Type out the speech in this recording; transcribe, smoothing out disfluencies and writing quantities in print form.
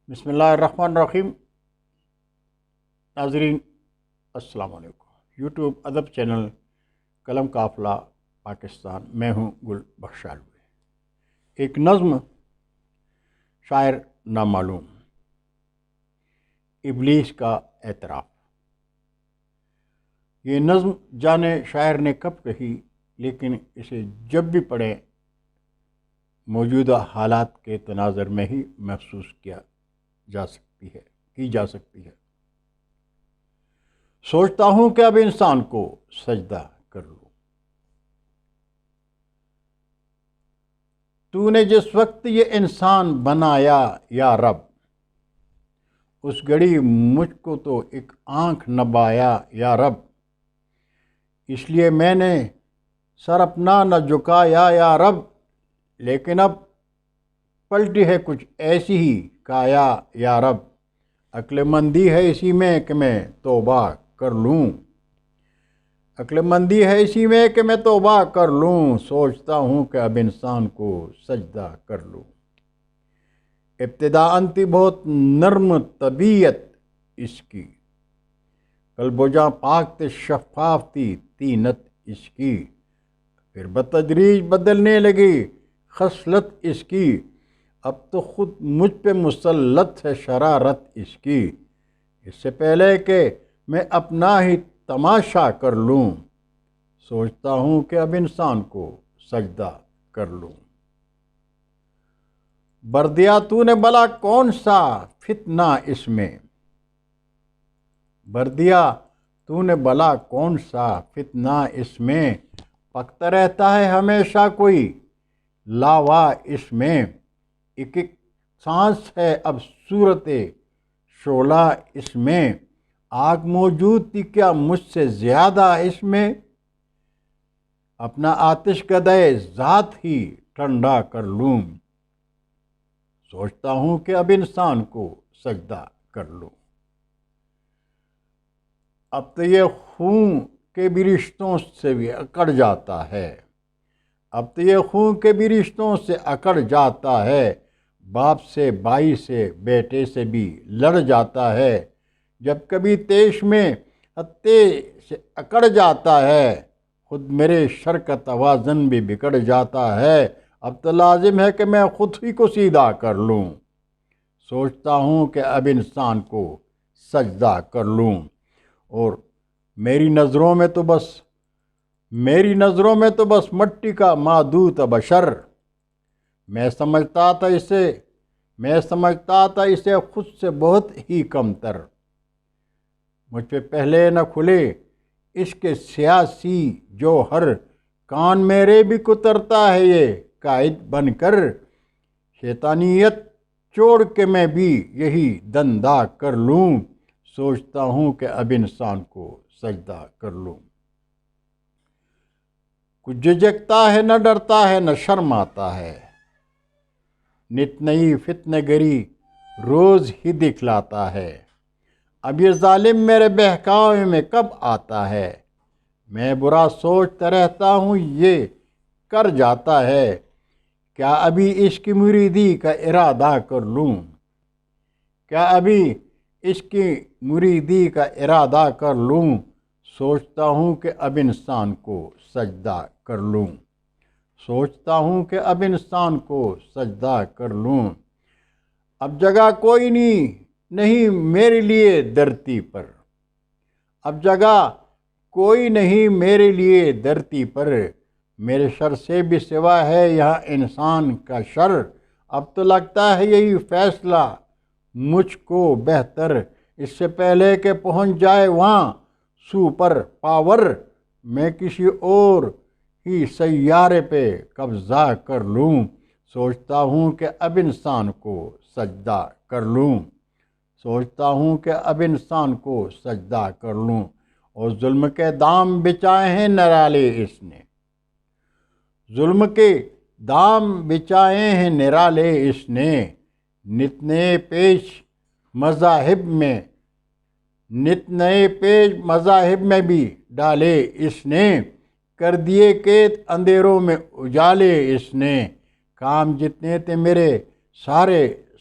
بسم اللہ الرحمن الرحیم۔ ناظرین السلام علیکم۔ یوٹیوب ادب چینل قلم قافلہ پاکستان، میں ہوں گل بخشالوی۔ ایک نظم، شاعر نامعلوم، ابلیس کا اعتراف۔ یہ نظم جانے شاعر نے کب کہی، لیکن اسے جب بھی پڑھیں موجودہ حالات کے تناظر میں ہی محسوس کی جا سکتی ہے۔ سوچتا ہوں کہ اب انسان کو سجدہ کر لوں۔ تو نے جس وقت یہ انسان بنایا یا رب، اس گھڑی مجھ کو تو ایک آنکھ نبایا یا رب، اس لیے میں نے سر اپنا نہ جھکایا یا رب، لیکن اب پلٹی ہے کچھ ایسی ہی کایا یا رب، عقل مندی ہے اسی میں کہ میں توبہ کر لوں، عقل مندی ہے اسی میں کہ میں توبہ کر لوں، سوچتا ہوں کہ اب انسان کو سجدہ کر لوں۔ ابتداءً تھی بہت نرم طبیعت اس کی، قلب و جاں پاک تے شفاف تھی طینت اس کی، پھر بتدریج بدلنے لگی خصلت اس کی، اب تو خود مجھ پہ مسلط ہے شرارت اس کی، اس سے پہلے کہ میں اپنا ہی تماشا کر لوں، سوچتا ہوں کہ اب انسان کو سجدہ کر لوں۔ بردیا تو نے بلا کون سا فتنہ اس میں، بردیا تو نے بلا کون سا فتنہ اس میں، پکتا رہتا ہے ہمیشہ کوئی لاوا اس میں، ایک ایک سانس ہے اب صورت شعلہ اس میں، آگ موجود تھی کیا مجھ سے زیادہ اس میں، اپنا آتش گدے ذات ہی ٹھنڈا کر لوں، سوچتا ہوں کہ اب انسان کو سجدہ کر لوں۔ اب تو یہ خون کے بھی رشتوں سے بھی اکڑ جاتا ہے، اب تو یہ خون کے بھی رشتوں سے اکڑ جاتا ہے، باپ سے بھائی سے بیٹے سے بھی لڑ جاتا ہے، جب کبھی تیش میں ہتے سے اکڑ جاتا ہے، خود میرے شر کا توازن بھی بگڑ جاتا ہے، اب تو لازم ہے کہ میں خود ہی کو سیدھا کر لوں، سوچتا ہوں کہ اب انسان کو سجدہ کر لوں، اور میری نظروں میں تو بس مٹی کا معدود بشر، میں سمجھتا تھا اسے خود سے بہت ہی کم تر، مجھ پہ پہلے نہ کھلے عشق سیاسی جوہر، کان میرے بھی کترتا ہے یہ قائد بن کر، شیطانیت چھوڑ کے میں بھی یہی دندا کر لوں، سوچتا ہوں کہ اب انسان کو سجدہ کر لوں۔ کچھ جھجکتا ہے نہ ڈرتا ہے نہ شرم آتا ہے، نت نئی فتنہ گری روز ہی دکھلاتا ہے، اب یہ ظالم میرے بہکاوے میں کب آتا ہے، میں برا سوچتا رہتا ہوں یہ کر جاتا ہے، کیا ابھی عشق کی مریدی کا ارادہ کر لوں، کیا ابھی عشق کی مریدی کا ارادہ کر لوں، سوچتا ہوں کہ اب انسان کو سجدہ کر لوں، سوچتا ہوں کہ اب انسان کو سجدہ کر لوں، اب جگہ کوئی نہیں میرے لیے دھرتی پر، اب جگہ کوئی نہیں میرے لیے دھرتی پر، میرے شر سے بھی سوا ہے یہاں انسان کا شر، اب تو لگتا ہے یہی فیصلہ مجھ کو بہتر، اس سے پہلے کہ پہنچ جائے وہاں سپر پاور، میں کسی اور ہی سیارے پہ قبضہ کر لوں، سوچتا ہوں کہ اب انسان کو سجدہ کر لوں، سوچتا ہوں کہ اب انسان کو سجدہ کر لوں، اور ظلم کے دام بچھائے ہیں نرالے اس نے، ظلم کے دام بچھائے ہیں نرالے اس نے، نت نئے پیش مذاہب میں بھی ڈالے اس نے، کر دیے قید اندھیروں میں اجالے اس نے، کام جتنے تھے میرے